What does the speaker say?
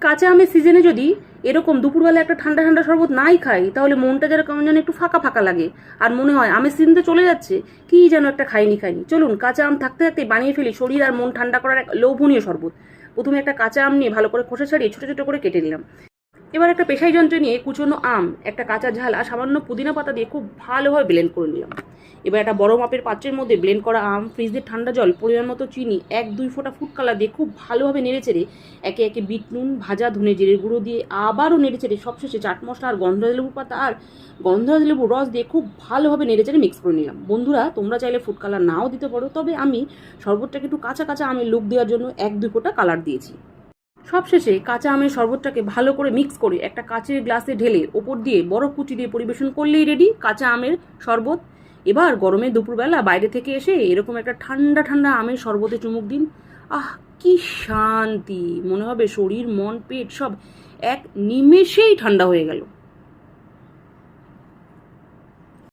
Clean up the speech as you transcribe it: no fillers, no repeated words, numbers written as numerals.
কাঁচা আমের সিজনে যদি এরকম দুপুরবেলা একটা ঠান্ডা ঠান্ডা শরবত নাই খাই, তাহলে মনটা যেন কেমন যেন একটু ফাঁকা ফাঁকা লাগে, আর মনে হয় আমের সিজন তো চলে যাচ্ছে, কি যেন একটা খাইনি। চলুন কাঁচা আম থাকতে থাকতে বানিয়ে ফেলি শরীর আর মন ঠান্ডা করার এক লোভনীয় শরবত। প্রথমে একটা কাঁচা আম নিয়ে ভালো করে খোসা ছাড়িয়ে ছোটো ছোটো করে কেটে নিলাম। এবার একটা পেশাই যন্ত্রে নিয়ে কুচনো আম, একটা কাঁচা ঝাল আর সামান্য পুদিনা পাতা দিয়ে খুব ভালোভাবে ব্লেন্ড করে নিলাম। এবার একটা বড় মাপের পাত্রের মধ্যে ব্লেন্ড করা আম, ফ্রিজের ঠান্ডা জল, পরিমাণ মতো চিনি, 1-2 ফোঁটা ফুড কালার দিয়ে খুব ভালোভাবে নেড়েচেড়ে একে একে বিট নুন, ভাজা ধনে জিরের গুঁড়ো দিয়ে আবারও নেড়েচেড়ে সবশেষে চাট মশলা আর গন্ধরাজ লেবু পাতা আর গন্ধরাজ লেবুর রস দিয়ে খুব ভালোভাবে নেড়েচেড়ে মিক্স করে নিলাম। বন্ধুরা, তোমরা চাইলে ফুড কালার নাও দিতে পারো, তবে আমি শরবতটাকে একটু কাঁচা কাঁচা আমের লুক দেওয়ার জন্য 1-2 ফোঁটা কালার দিয়েছি। সবশেষে কাঁচা আমের শরবতটাকে ভালো করে মিক্স করে একটা কাচের গ্লাসে ঢেলে ওপর দিয়ে বরফ কুচি দিয়ে পরিবেশন করলেই রেডি কাঁচা আমের শরবত। এবার গরমে দুপুরবেলা বাইরে থেকে এসে এরকম একটা ঠান্ডা ঠান্ডা আমের শরবতে চুমুক দিন। আহ, কি শান্তি! মনে হবে শরীর, মন, পেট সব এক নিমেষেই ঠান্ডা হয়ে গেল।